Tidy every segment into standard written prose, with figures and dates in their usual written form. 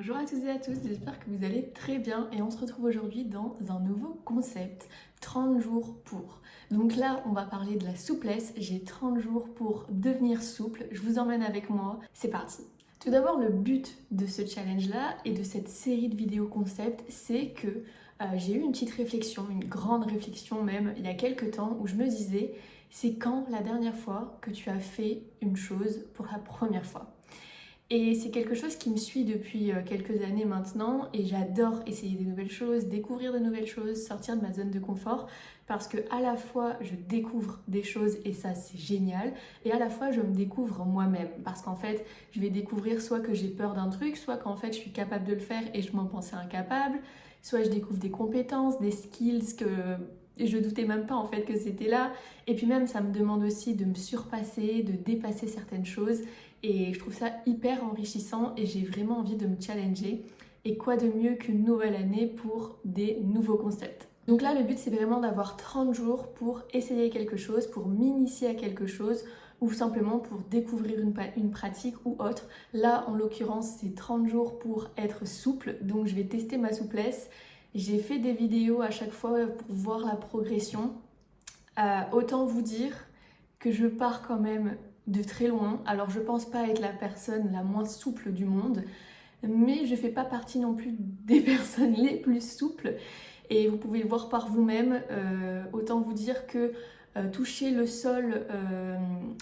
Bonjour à toutes et à tous, j'espère que vous allez très bien et on se retrouve aujourd'hui dans un nouveau concept, 30 jours pour. Donc là, on va parler de la souplesse, j'ai 30 jours pour devenir souple, je vous emmène avec moi, c'est parti. Tout d'abord, le but de ce challenge-là et de cette série de vidéos concept, c'est que j'ai eu une petite réflexion, une grande réflexion même, il y a quelques temps où je me disais, c'est quand la dernière fois que tu as fait une chose pour la première fois ? Et c'est quelque chose qui me suit depuis quelques années maintenant et j'adore essayer des nouvelles choses, découvrir de nouvelles choses, sortir de ma zone de confort parce que à la fois je découvre des choses et ça c'est génial et à la fois je me découvre moi-même parce qu'en fait je vais découvrir soit que j'ai peur d'un truc, soit qu'en fait je suis capable de le faire et je m'en pensais incapable, soit je découvre des compétences, des skills que je doutais même pas en fait que c'était là et puis même ça me demande aussi de me surpasser, de dépasser certaines choses. Et je trouve ça hyper enrichissant et j'ai vraiment envie de me challenger. Et quoi de mieux qu'une nouvelle année pour des nouveaux concepts. Donc là, le but, c'est vraiment d'avoir 30 jours pour essayer quelque chose, pour m'initier à quelque chose ou simplement pour découvrir une pratique ou autre. Là, en l'occurrence, c'est 30 jours pour être souple. Donc je vais tester ma souplesse. J'ai fait des vidéos à chaque fois pour voir la progression. Autant vous dire que je pars quand même de très loin. Alors je pense pas être la personne la moins souple du monde, mais je fais pas partie non plus des personnes les plus souples. Et vous pouvez le voir par vous-même. Autant vous dire que toucher le sol,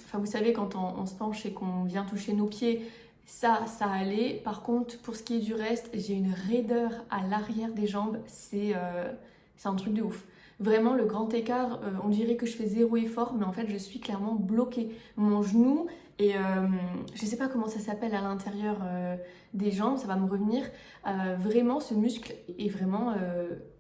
enfin vous savez quand on se penche et qu'on vient toucher nos pieds, ça allait. Par contre, pour ce qui est du reste, j'ai une raideur à l'arrière des jambes, c'est un truc de ouf. Vraiment, le grand écart, on dirait que je fais zéro effort, mais en fait, je suis clairement bloquée. Mon genou, et je sais pas comment ça s'appelle à l'intérieur des jambes, ça va me revenir. Vraiment, ce muscle est vraiment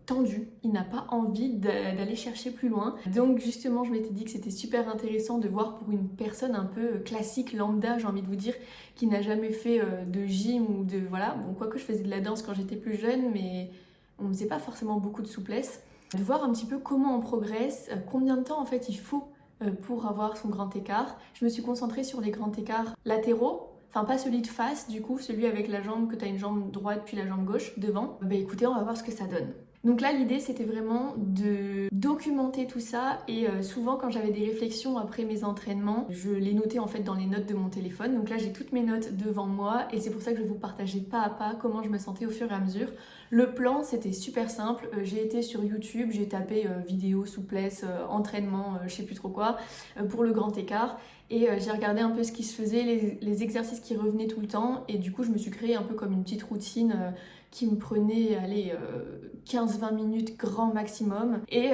tendu. Il n'a pas envie d'aller chercher plus loin. Donc justement, je m'étais dit que c'était super intéressant de voir pour une personne un peu classique, lambda, j'ai envie de vous dire, qui n'a jamais fait de gym ou de... Voilà, bon, quoique je faisais de la danse quand j'étais plus jeune, mais on ne faisait pas forcément beaucoup de souplesse. De voir un petit peu comment on progresse, combien de temps en fait il faut pour avoir son grand écart. Je me suis concentrée sur les grands écarts latéraux, enfin pas celui de face du coup, celui avec la jambe que tu as une jambe droite puis la jambe gauche devant. Bah écoutez, on va voir ce que ça donne. Donc là l'idée c'était vraiment de documenter tout ça et souvent quand j'avais des réflexions après mes entraînements, je les notais en fait dans les notes de mon téléphone. Donc là j'ai toutes mes notes devant moi et c'est pour ça que je vais vous partager pas à pas comment je me sentais au fur et à mesure. Le plan c'était super simple, j'ai été sur YouTube, j'ai tapé vidéo, souplesse, entraînement, je sais plus trop quoi, pour le grand écart et j'ai regardé un peu ce qui se faisait, les exercices qui revenaient tout le temps et du coup je me suis créé un peu comme une petite routine qui me prenait allez, 15-20 minutes grand maximum et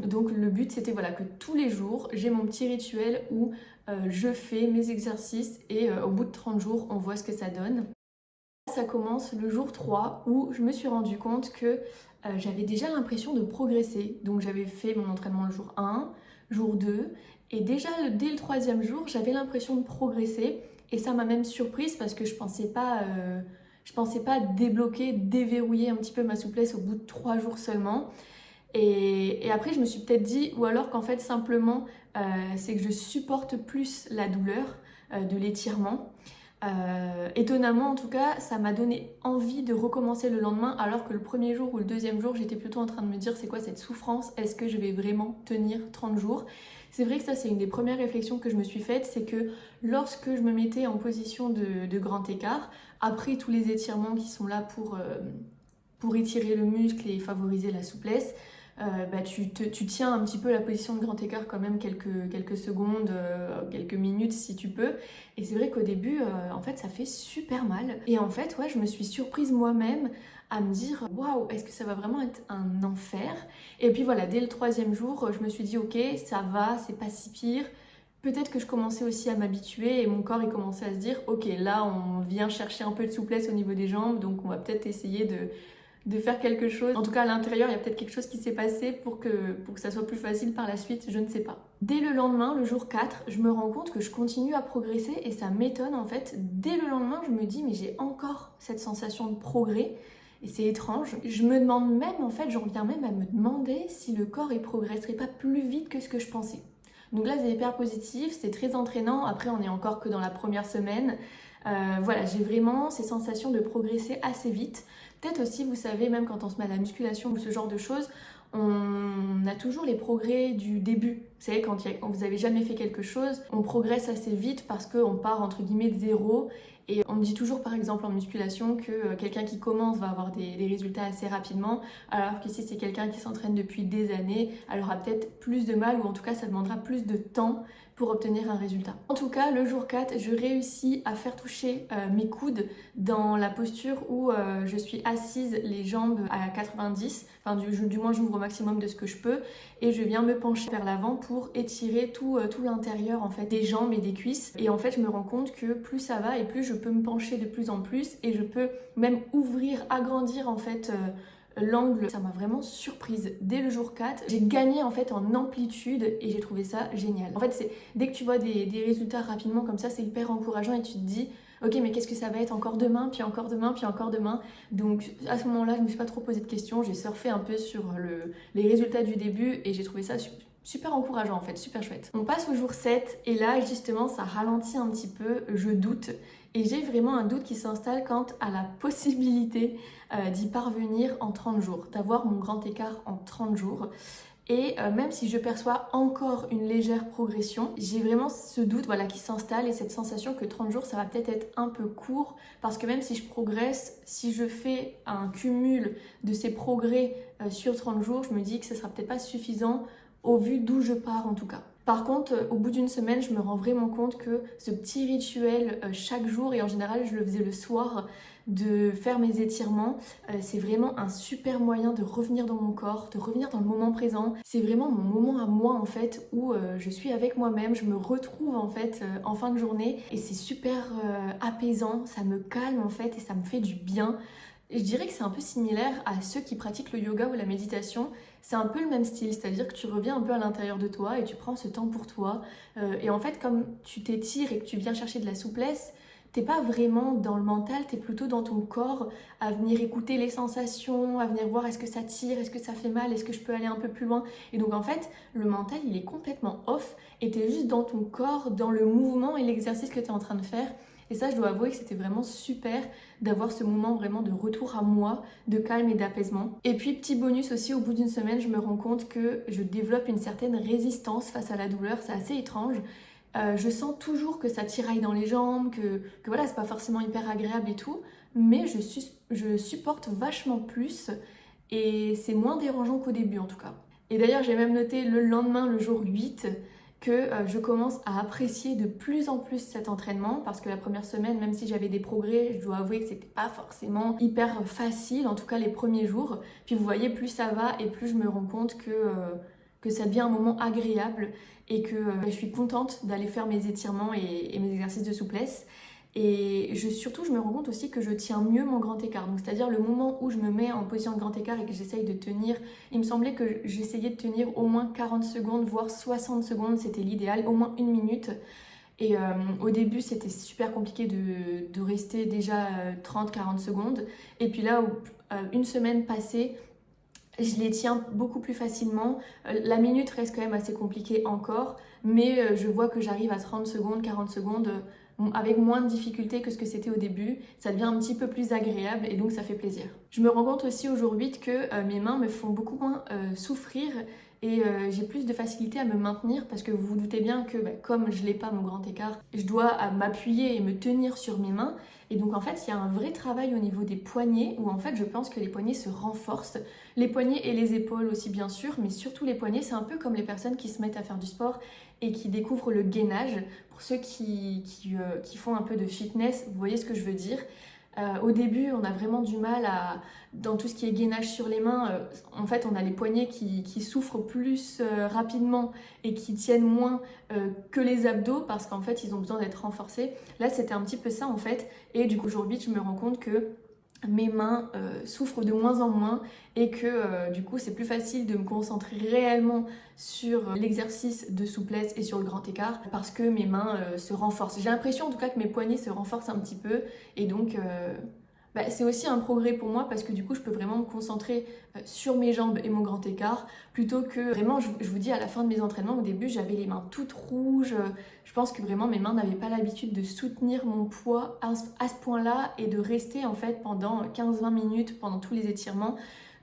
donc le but c'était voilà, que tous les jours j'ai mon petit rituel où je fais mes exercices et au bout de 30 jours on voit ce que ça donne. Ça commence le jour 3 où je me suis rendu compte que j'avais déjà l'impression de progresser. Donc j'avais fait mon entraînement le jour 1, jour 2 et déjà dès le troisième jour j'avais l'impression de progresser et ça m'a même surprise parce que je pensais pas débloquer, déverrouiller un petit peu ma souplesse au bout de 3 jours seulement. Et après je me suis peut-être dit ou alors qu'en fait simplement c'est que je supporte plus la douleur de l'étirement. Étonnamment en tout cas, ça m'a donné envie de recommencer le lendemain alors que le premier jour ou le deuxième jour, j'étais plutôt en train de me dire c'est quoi cette souffrance, est-ce que je vais vraiment tenir 30 jours? C'est vrai que ça c'est une des premières réflexions que je me suis faite, c'est que lorsque je me mettais en position de grand écart, après tous les étirements qui sont là pour étirer le muscle et favoriser la souplesse, bah, tu tiens un petit peu la position de grand écart quand même quelques secondes, quelques minutes si tu peux. Et c'est vrai qu'au début, en fait, ça fait super mal. Et en fait, ouais, je me suis surprise moi-même à me dire waouh, est-ce que ça va vraiment être un enfer? Et puis voilà, dès le troisième jour, je me suis dit ok, ça va, c'est pas si pire. Peut-être que je commençais aussi à m'habituer et mon corps il commençait à se dire ok, là on vient chercher un peu de souplesse au niveau des jambes, donc on va peut-être essayer de faire quelque chose. En tout cas, à l'intérieur, il y a peut-être quelque chose qui s'est passé pour que ça soit plus facile par la suite, je ne sais pas. Dès le lendemain, le jour 4, je me rends compte que je continue à progresser et ça m'étonne en fait. Dès le lendemain, je me dis mais j'ai encore cette sensation de progrès et c'est étrange. Je me demande même en fait, j'en viens même à me demander si le corps il progresserait pas plus vite que ce que je pensais. Donc là, c'est hyper positif, c'est très entraînant. Après, on est encore que dans la première semaine. Voilà, j'ai vraiment ces sensations de progresser assez vite. Peut-être aussi, vous savez, même quand on se met à la musculation ou ce genre de choses, on a toujours les progrès du début. Vous savez, quand vous avez jamais fait quelque chose, on progresse assez vite parce qu'on part entre guillemets de zéro. Et on me dit toujours par exemple en musculation que quelqu'un qui commence va avoir des résultats assez rapidement, alors que si c'est quelqu'un qui s'entraîne depuis des années, elle aura peut-être plus de mal ou en tout cas ça demandera plus de temps pour obtenir un résultat. En tout cas, le jour 4, je réussis à faire toucher mes coudes dans la posture où je suis assise, les jambes à 90, enfin du moins j'ouvre au maximum de ce que je peux et je viens me pencher vers l'avant pour étirer tout l'intérieur en fait des jambes et des cuisses. Et en fait, je me rends compte que plus ça va et plus je peux me pencher de plus en plus et je peux même ouvrir, agrandir en fait l'angle. Ça m'a vraiment surprise dès le jour 4. J'ai gagné en fait en amplitude et j'ai trouvé ça génial. En fait, c'est dès que tu vois des résultats rapidement comme ça, c'est hyper encourageant et tu te dis ok, mais qu'est-ce que ça va être encore demain, puis encore demain, puis encore demain. Donc à ce moment-là, je me suis pas trop posé de questions, j'ai surfé un peu sur les résultats du début et j'ai trouvé ça super encourageant en fait, super chouette. On passe au jour 7 et là justement ça ralentit un petit peu, je doute et j'ai vraiment un doute qui s'installe quant à la possibilité d'y parvenir en 30 jours, d'avoir mon grand écart en 30 jours. Et même si je perçois encore une légère progression, j'ai vraiment ce doute voilà, qui s'installe et cette sensation que 30 jours ça va peut-être être un peu court parce que même si je progresse, si je fais un cumul de ces progrès sur 30 jours, je me dis que ce sera peut-être pas suffisant au vu d'où je pars en tout cas. Par contre, au bout d'une semaine, je me rends vraiment compte que ce petit rituel chaque jour, et en général je le faisais le soir, de faire mes étirements, c'est vraiment un super moyen de revenir dans mon corps, de revenir dans le moment présent. C'est vraiment mon moment à moi en fait où je suis avec moi-même, je me retrouve en fait en fin de journée et c'est super apaisant, ça me calme en fait et ça me fait du bien. Et je dirais que c'est un peu similaire à ceux qui pratiquent le yoga ou la méditation. C'est un peu le même style, c'est-à-dire que tu reviens un peu à l'intérieur de toi et tu prends ce temps pour toi. Et en fait, comme tu t'étires et que tu viens chercher de la souplesse, t'es pas vraiment dans le mental, t'es plutôt dans ton corps, à venir écouter les sensations, à venir voir est-ce que ça tire, est-ce que ça fait mal, est-ce que je peux aller un peu plus loin. Et donc en fait, le mental, il est complètement off et t'es juste dans ton corps, dans le mouvement et l'exercice que t'es en train de faire. Et ça, je dois avouer que c'était vraiment super d'avoir ce moment vraiment de retour à moi, de calme et d'apaisement. Et puis, petit bonus aussi, au bout d'une semaine, je me rends compte que je développe une certaine résistance face à la douleur. C'est assez étrange. Je sens toujours que ça tiraille dans les jambes, que voilà, c'est pas forcément hyper agréable et tout, mais je supporte vachement plus et c'est moins dérangeant qu'au début en tout cas. Et d'ailleurs, j'ai même noté le lendemain, le jour 8, que je commence à apprécier de plus en plus cet entraînement parce que la première semaine, même si j'avais des progrès, je dois avouer que c'était pas forcément hyper facile, en tout cas les premiers jours. Puis vous voyez, plus ça va et plus je me rends compte que ça devient un moment agréable et que je suis contente d'aller faire mes étirements et mes exercices de souplesse. Et surtout, je me rends compte aussi que je tiens mieux mon grand écart. Donc, c'est-à-dire le moment où je me mets en position de grand écart et que j'essaye de tenir, il me semblait que j'essayais de tenir au moins 40 secondes, voire 60 secondes, c'était l'idéal, au moins une minute. Et au début, c'était super compliqué de rester déjà 30-40 secondes. Et puis là, une semaine passée, je les tiens beaucoup plus facilement. La minute reste quand même assez compliquée encore, mais je vois que j'arrive à 30 secondes, 40 secondes avec moins de difficulté que ce que c'était au début. Ça devient un petit peu plus agréable et donc ça fait plaisir. Je me rends compte aussi au jour 8 que mes mains me font beaucoup moins souffrir et j'ai plus de facilité à me maintenir parce que vous vous doutez bien que comme je n'ai pas mon grand écart, je dois m'appuyer et me tenir sur mes mains. Et donc en fait, il y a un vrai travail au niveau des poignets où en fait je pense que les poignets se renforcent. Les poignets et les épaules aussi bien sûr, mais surtout les poignets, c'est un peu comme les personnes qui se mettent à faire du sport et qui découvrent le gainage. Pour ceux qui font un peu de fitness, vous voyez ce que je veux dire. Au début, on a vraiment du mal dans tout ce qui est gainage sur les mains. En fait, on a les poignets qui souffrent plus rapidement et qui tiennent moins que les abdos parce qu'en fait, ils ont besoin d'être renforcés. Là, c'était un petit peu ça en fait. Et du coup, aujourd'hui, je me rends compte que mes mains souffrent de moins en moins et que du coup c'est plus facile de me concentrer réellement sur l'exercice de souplesse et sur le grand écart parce que mes mains se renforcent. J'ai l'impression en tout cas que mes poignets se renforcent un petit peu et donc c'est aussi un progrès pour moi parce que du coup je peux vraiment me concentrer sur mes jambes et mon grand écart plutôt que vraiment, je vous dis, à la fin de mes entraînements, au début j'avais les mains toutes rouges, je pense que vraiment mes mains n'avaient pas l'habitude de soutenir mon poids à ce point-là et de rester en fait pendant 15-20 minutes pendant tous les étirements,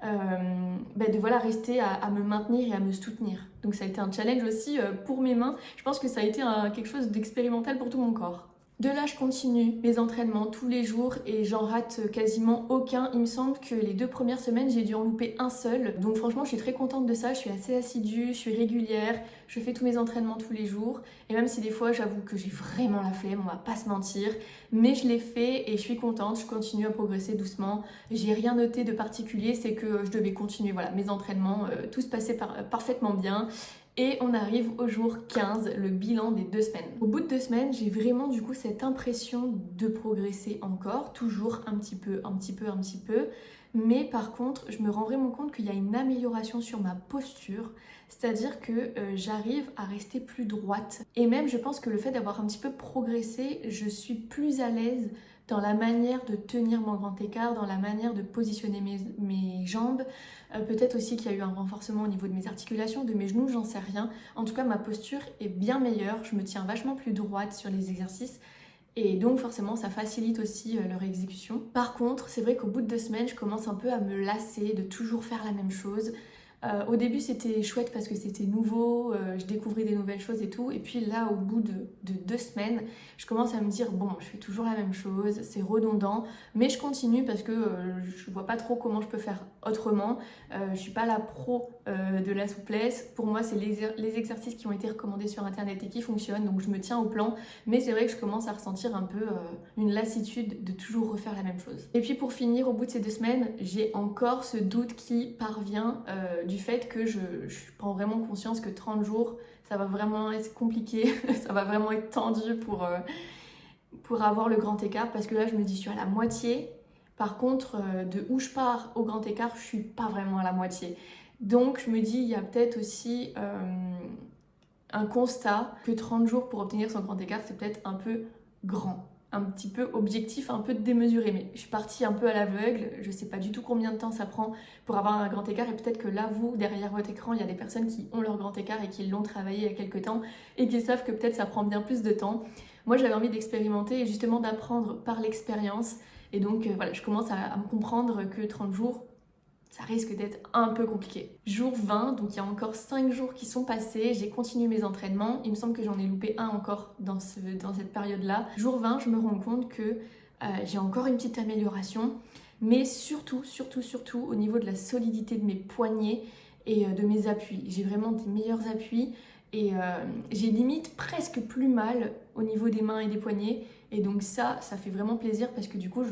de voilà, rester à me maintenir et à me soutenir. Donc ça a été un challenge aussi pour mes mains, je pense que ça a été quelque chose d'expérimental pour tout mon corps. De là, je continue mes entraînements tous les jours et j'en rate quasiment aucun. Il me semble que les 2 premières semaines, j'ai dû en louper un seul. Donc franchement, je suis très contente de ça. Je suis assez assidue, je suis régulière, je fais tous mes entraînements tous les jours. Et même si des fois, j'avoue que j'ai vraiment la flemme, on va pas se mentir. Mais je l'ai fait et je suis contente, je continue à progresser doucement. J'ai rien noté de particulier, c'est que je devais continuer voilà, mes entraînements. Tout se passait parfaitement bien. Et on arrive au jour 15, le bilan des 2 semaines. Au bout de 2 semaines, j'ai vraiment du coup cette impression de progresser encore, toujours un petit peu. Mais par contre, je me rends vraiment compte qu'il y a une amélioration sur ma posture, c'est-à-dire que j'arrive à rester plus droite. Et même, je pense que le fait d'avoir un petit peu progressé, je suis plus à l'aise dans la manière de tenir mon grand écart, dans la manière de positionner mes jambes. Peut-être aussi qu'il y a eu un renforcement au niveau de mes articulations, de mes genoux, j'en sais rien. En tout cas, ma posture est bien meilleure, je me tiens vachement plus droite sur les exercices. Et donc forcément, ça facilite aussi leur exécution. Par contre, c'est vrai qu'au bout de 2 semaines, je commence un peu à me lasser de toujours faire la même chose. Au début, c'était chouette parce que c'était nouveau, je découvrais des nouvelles choses et tout. Et puis là, au bout de 2 semaines, je commence à me dire, bon, je fais toujours la même chose, c'est redondant, mais je continue parce que je vois pas trop comment je peux faire autrement. Je suis pas la pro de la souplesse. Pour moi, c'est les exercices qui ont été recommandés sur internet et qui fonctionnent, donc je me tiens au plan. Mais c'est vrai que je commence à ressentir un peu une lassitude de toujours refaire la même chose. Et puis pour finir, au bout de ces 2 semaines, j'ai encore ce doute qui parvient du fait que je prends vraiment conscience que 30 jours, ça va vraiment être compliqué, ça va vraiment être tendu pour avoir le grand écart, parce que là je me dis je suis à la moitié. Par contre, de où je pars au grand écart, je suis pas vraiment à la moitié. Donc je me dis il y a peut-être aussi un constat que 30 jours pour obtenir son grand écart, c'est peut-être un peu grand, un petit peu objectif, un peu démesuré. Mais je suis partie un peu à l'aveugle, je sais pas du tout combien de temps ça prend pour avoir un grand écart, et peut-être que là, vous, derrière votre écran, il y a des personnes qui ont leur grand écart et qui l'ont travaillé il y a quelques temps et qui savent que peut-être ça prend bien plus de temps. Moi, j'avais envie d'expérimenter et justement d'apprendre par l'expérience. Et donc voilà, je commence à me comprendre que 30 jours, ça risque d'être un peu compliqué. Jour 20, donc il y a encore 5 jours qui sont passés, j'ai continué mes entraînements. Il me semble que j'en ai loupé un encore dans cette période-là. Jour 20, je me rends compte que j'ai encore une petite amélioration, mais surtout au niveau de la solidité de mes poignets et de mes appuis. J'ai vraiment des meilleurs appuis et j'ai limite presque plus mal au niveau des mains et des poignets. Et donc ça fait vraiment plaisir parce que du coup,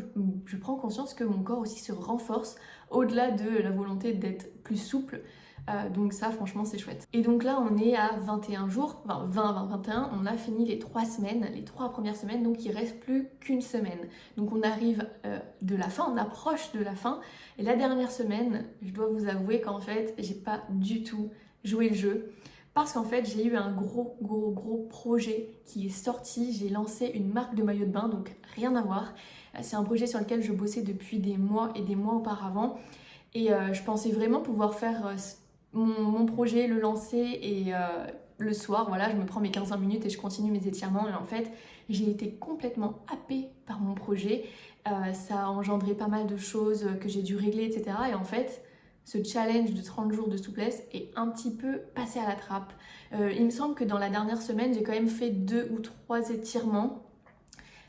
je prends conscience que mon corps aussi se renforce au-delà de la volonté d'être plus souple. Donc ça, franchement, c'est chouette. Et donc là, on est à 21 jours, enfin 20-21, on a fini les 3 semaines, les 3 premières semaines, donc il reste plus qu'une semaine. Donc on arrive de la fin, on approche de la fin. Et la dernière semaine, je dois vous avouer qu'en fait, j'ai pas du tout joué le jeu. Parce qu'en fait, j'ai eu un gros projet qui est sorti. J'ai lancé une marque de maillot de bain, donc rien à voir. C'est un projet sur lequel je bossais depuis des mois et des mois auparavant. Et je pensais vraiment pouvoir faire mon projet, le lancer et le soir, voilà, je me prends mes 15 minutes et je continue mes étirements. Et en fait, j'ai été complètement happée par mon projet. Ça a engendré pas mal de choses que j'ai dû régler, etc. Et en fait, ce challenge de 30 jours de souplesse est un petit peu passé à la trappe. Il me semble que dans la dernière semaine, j'ai quand même fait 2 ou 3 étirements.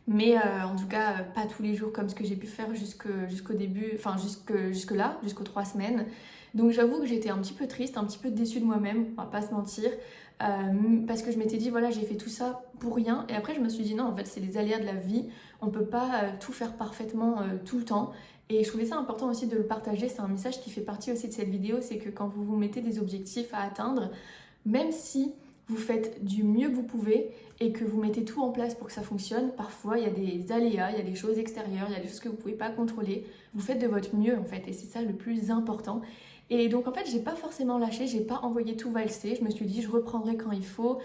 Mais en tout cas, pas tous les jours comme ce que j'ai pu faire jusqu'au début, enfin jusque-là, jusqu'aux 3 semaines. Donc j'avoue que j'étais un petit peu triste, un petit peu déçue de moi-même, on va pas se mentir. Parce que je m'étais dit, voilà, j'ai fait tout ça pour rien. Et après, je me suis dit, non, en fait, c'est les aléas de la vie. On peut pas tout faire parfaitement tout le temps. Et je trouvais ça important aussi de le partager. C'est un message qui fait partie aussi de cette vidéo, c'est que quand vous vous mettez des objectifs à atteindre, même si vous faites du mieux que vous pouvez et que vous mettez tout en place pour que ça fonctionne. Parfois, il y a des aléas, il y a des choses extérieures, il y a des choses que vous ne pouvez pas contrôler. Vous faites de votre mieux en fait et c'est ça le plus important. Et donc en fait, j'ai pas forcément lâché, j'ai pas envoyé tout valser. Je me suis dit, je reprendrai quand il faut.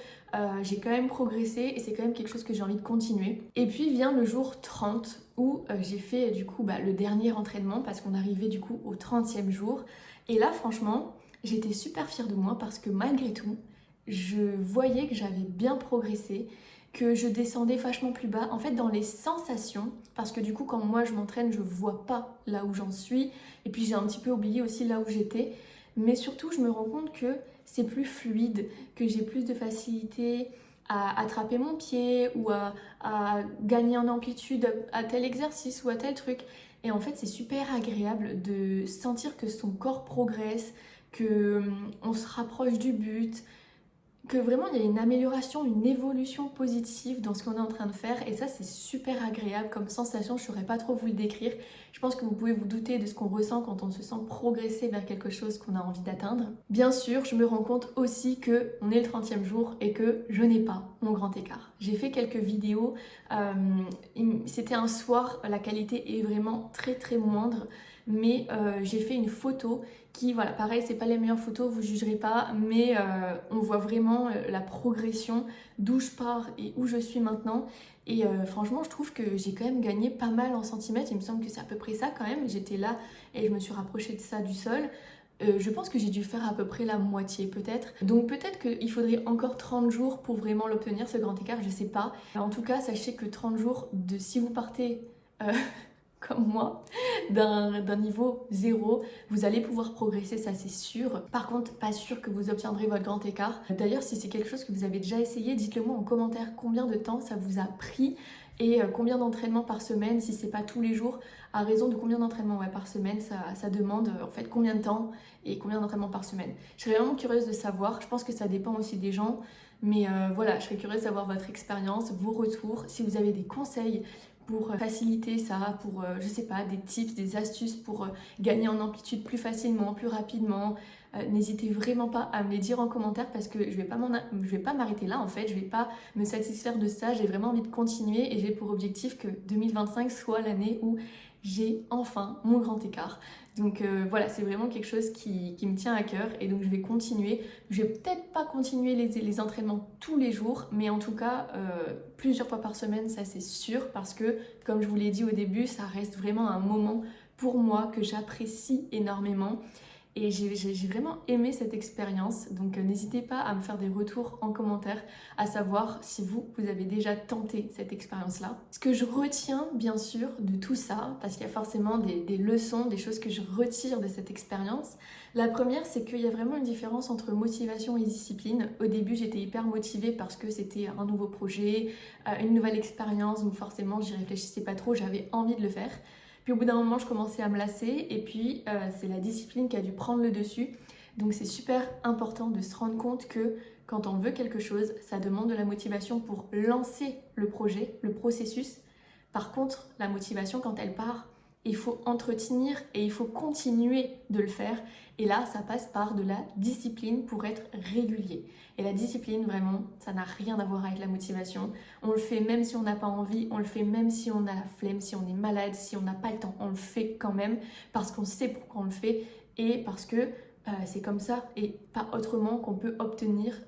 J'ai quand même progressé et c'est quand même quelque chose que j'ai envie de continuer. Et puis vient le jour 30 où j'ai fait du coup le dernier entraînement parce qu'on arrivait du coup au 30e jour. Et là, franchement, j'étais super fière de moi parce que malgré tout, je voyais que j'avais bien progressé, que je descendais vachement plus bas. En fait, dans les sensations, parce que du coup, quand moi je m'entraîne, je vois pas là où j'en suis. Et puis j'ai un petit peu oublié aussi là où j'étais. Mais surtout, je me rends compte que c'est plus fluide, que j'ai plus de facilité à attraper mon pied ou à gagner en amplitude à tel exercice ou à tel truc. Et en fait, c'est super agréable de sentir que son corps progresse, que on se rapproche du but, que vraiment il y a une amélioration, une évolution positive dans ce qu'on est en train de faire et ça c'est super agréable comme sensation, je ne saurais pas trop vous le décrire. Je pense que vous pouvez vous douter de ce qu'on ressent quand on se sent progresser vers quelque chose qu'on a envie d'atteindre. Bien sûr, je me rends compte aussi que on est le 30e jour et que je n'ai pas mon grand écart. J'ai fait quelques vidéos, c'était un soir, la qualité est vraiment très très moindre, mais j'ai fait une photo qui, voilà, pareil, c'est pas les meilleures photos, vous jugerez pas, mais on voit vraiment la progression d'où je pars et où je suis maintenant. Et franchement, je trouve que j'ai quand même gagné pas mal en centimètres. Il me semble que c'est à peu près ça quand même. J'étais là et je me suis rapprochée de ça du sol. Je pense que j'ai dû faire à peu près la moitié peut-être. Donc peut-être qu'il faudrait encore 30 jours pour vraiment l'obtenir, ce grand écart, je sais pas. En tout cas, sachez que 30 jours, si vous partez comme moi, d'un niveau zéro, vous allez pouvoir progresser, ça c'est sûr. Par contre, pas sûr que vous obtiendrez votre grand écart. D'ailleurs, si c'est quelque chose que vous avez déjà essayé, dites-le moi en commentaire combien de temps ça vous a pris et combien d'entraînements par semaine, si c'est pas tous les jours, à raison de combien d'entraînements par semaine, ça demande en fait combien de temps et combien d'entraînements par semaine. Je serais vraiment curieuse de savoir, je pense que ça dépend aussi des gens, mais voilà, je serais curieuse d'avoir votre expérience, vos retours, si vous avez des conseils pour faciliter ça, pour, je sais pas, des tips, des astuces pour gagner en amplitude plus facilement, plus rapidement. N'hésitez vraiment pas à me les dire en commentaire parce que je vais pas m'arrêter là en fait, je vais pas me satisfaire de ça, j'ai vraiment envie de continuer et j'ai pour objectif que 2025 soit l'année où j'ai enfin mon grand écart. Donc voilà, c'est vraiment quelque chose qui me tient à cœur et donc je vais continuer. Je vais peut-être pas continuer les entraînements tous les jours, mais en tout cas plusieurs fois par semaine, ça c'est sûr, parce que comme je vous l'ai dit au début, ça reste vraiment un moment pour moi que j'apprécie énormément. Et j'ai vraiment aimé cette expérience, donc n'hésitez pas à me faire des retours en commentaire, à savoir si vous avez déjà tenté cette expérience-là. Ce que je retiens bien sûr de tout ça, parce qu'il y a forcément des leçons, des choses que je retire de cette expérience. La première, c'est qu'il y a vraiment une différence entre motivation et discipline. Au début, j'étais hyper motivée parce que c'était un nouveau projet, une nouvelle expérience, donc forcément j'y réfléchissais pas trop, j'avais envie de le faire. Puis au bout d'un moment, je commençais à me lasser et puis c'est la discipline qui a dû prendre le dessus. Donc c'est super important de se rendre compte que quand on veut quelque chose, ça demande de la motivation pour lancer le projet, le processus. Par contre, la motivation, quand elle part, il faut entretenir et il faut continuer de le faire. Et là, ça passe par de la discipline pour être régulier. Et la discipline, vraiment, ça n'a rien à voir avec la motivation. On le fait même si on n'a pas envie, on le fait même si on a la flemme, si on est malade, si on n'a pas le temps. On le fait quand même parce qu'on sait pourquoi on le fait et parce que c'est comme ça et pas autrement qu'on peut obtenir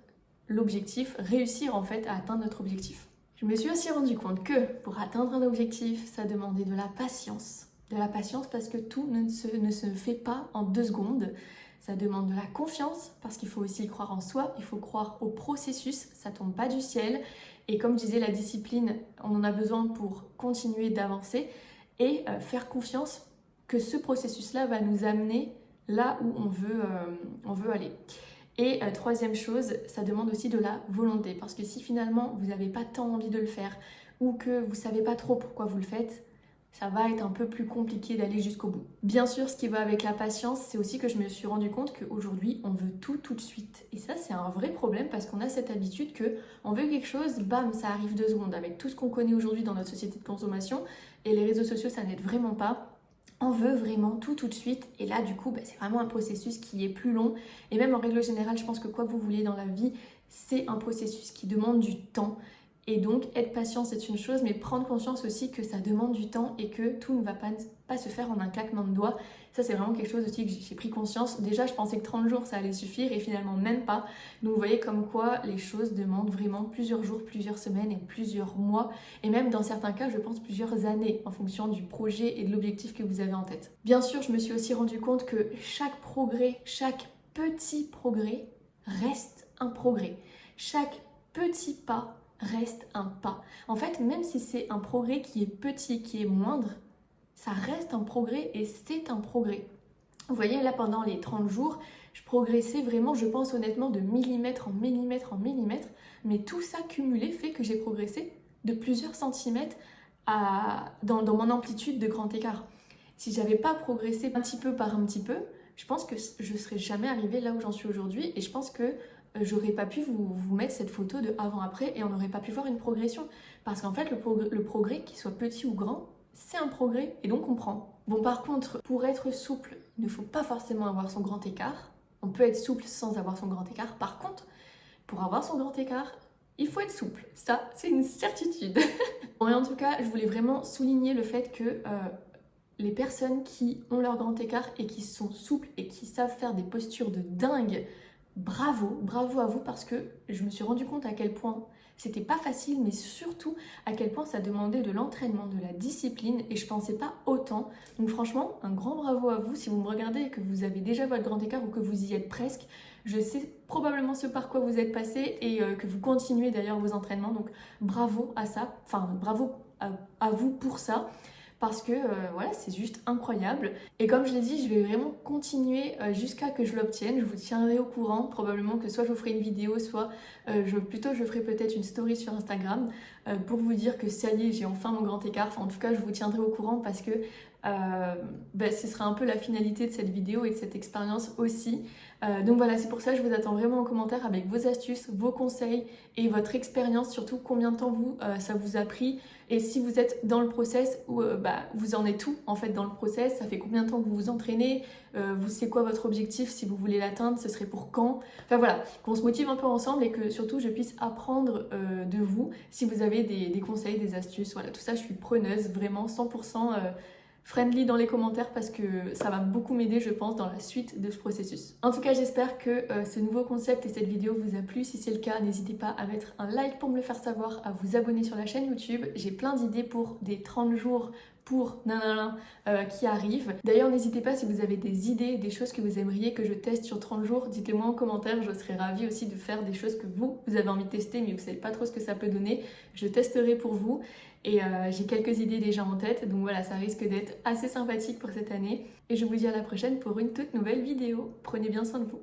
l'objectif, réussir en fait à atteindre notre objectif. Je me suis aussi rendu compte que pour atteindre un objectif, ça demandait de la patience. De la patience parce que tout ne se fait pas en 2 secondes. Ça demande de la confiance parce qu'il faut aussi croire en soi, il faut croire au processus, ça tombe pas du ciel. Et comme je disais, la discipline, on en a besoin pour continuer d'avancer et faire confiance que ce processus-là va nous amener là où on veut aller. Et troisième chose, ça demande aussi de la volonté parce que si finalement vous n'avez pas tant envie de le faire ou que vous ne savez pas trop pourquoi vous le faites, ça va être un peu plus compliqué d'aller jusqu'au bout. Bien sûr, ce qui va avec la patience, c'est aussi que je me suis rendu compte qu'aujourd'hui, on veut tout de suite. Et ça, c'est un vrai problème parce qu'on a cette habitude que on veut quelque chose, bam, ça arrive 2 secondes. Avec tout ce qu'on connaît aujourd'hui dans notre société de consommation, et les réseaux sociaux, ça n'aide vraiment pas. On veut vraiment tout de suite. Et là, du coup, c'est vraiment un processus qui est plus long. Et même en règle générale, je pense que quoi que vous voulez dans la vie, c'est un processus qui demande du temps. Et donc, être patient, c'est une chose, mais prendre conscience aussi que ça demande du temps et que tout ne va pas se faire en un claquement de doigts. Ça, c'est vraiment quelque chose aussi que j'ai pris conscience. Déjà, je pensais que 30 jours, ça allait suffire et finalement, même pas. Donc, vous voyez comme quoi les choses demandent vraiment plusieurs jours, plusieurs semaines et plusieurs mois. Et même dans certains cas, je pense plusieurs années en fonction du projet et de l'objectif que vous avez en tête. Bien sûr, je me suis aussi rendu compte que chaque progrès, chaque petit progrès reste un progrès. Chaque petit pas reste un pas. En fait, même si c'est un progrès qui est petit, qui est moindre, ça reste un progrès et c'est un progrès. Vous voyez, là, pendant les 30 jours, je progressais vraiment, je pense honnêtement, de millimètre en millimètre en millimètre, mais tout ça cumulé fait que j'ai progressé de plusieurs centimètres dans mon amplitude de grand écart. Si j'avais pas progressé un petit peu par un petit peu, je pense que je serais jamais arrivée là où j'en suis aujourd'hui et je pense que j'aurais pas pu vous mettre cette photo de avant-après et on n'aurait pas pu voir une progression. Parce qu'en fait, le progrès, qu'il soit petit ou grand, c'est un progrès et donc on prend. Bon, par contre, pour être souple, il ne faut pas forcément avoir son grand écart. On peut être souple sans avoir son grand écart. Par contre, pour avoir son grand écart, il faut être souple. Ça, c'est une certitude. Bon, et en tout cas, je voulais vraiment souligner le fait que les personnes qui ont leur grand écart et qui sont souples et qui savent faire des postures de dingue, bravo, bravo à vous parce que je me suis rendu compte à quel point c'était pas facile, mais surtout à quel point ça demandait de l'entraînement, de la discipline et je pensais pas autant. Donc franchement, un grand bravo à vous si vous me regardez et que vous avez déjà votre grand écart ou que vous y êtes presque. Je sais probablement ce par quoi vous êtes passé et que vous continuez d'ailleurs vos entraînements. Donc bravo à ça, enfin bravo à vous pour ça. Parce que voilà, c'est juste incroyable. Et comme je l'ai dit, je vais vraiment continuer jusqu'à que je l'obtienne. Je vous tiendrai au courant. Probablement que soit je vous ferai une vidéo, soit je ferai peut-être une story sur Instagram pour vous dire que ça y est, j'ai enfin mon grand écart. Enfin, en tout cas, je vous tiendrai au courant parce que ce sera un peu la finalité de cette vidéo et de cette expérience aussi. Donc voilà, c'est pour ça que je vous attends vraiment en commentaire avec vos astuces, vos conseils et votre expérience, surtout combien de temps ça vous a pris. Et si vous êtes dans le process, vous en êtes où en fait dans le process, ça fait combien de temps que vous vous entraînez, c'est quoi votre objectif, si vous voulez l'atteindre, ce serait pour quand. Enfin voilà, qu'on se motive un peu ensemble et que surtout je puisse apprendre de vous si vous avez des conseils, des astuces. Voilà, tout ça je suis preneuse, vraiment 100% friendly dans les commentaires parce que ça va beaucoup m'aider je pense dans la suite de ce processus. En tout cas j'espère que ce nouveau concept et cette vidéo vous a plu. Si c'est le cas, n'hésitez pas à mettre un like pour me le faire savoir, à vous abonner sur la chaîne YouTube. J'ai plein d'idées pour des 30 jours pour nanana qui arrivent. D'ailleurs n'hésitez pas si vous avez des idées, des choses que vous aimeriez que je teste sur 30 jours, dites-le moi en commentaire, je serais ravie aussi de faire des choses que vous avez envie de tester mais vous savez pas trop ce que ça peut donner. Je testerai pour vous. Et j'ai quelques idées déjà en tête, donc voilà, ça risque d'être assez sympathique pour cette année. Et je vous dis à la prochaine pour une toute nouvelle vidéo. Prenez bien soin de vous.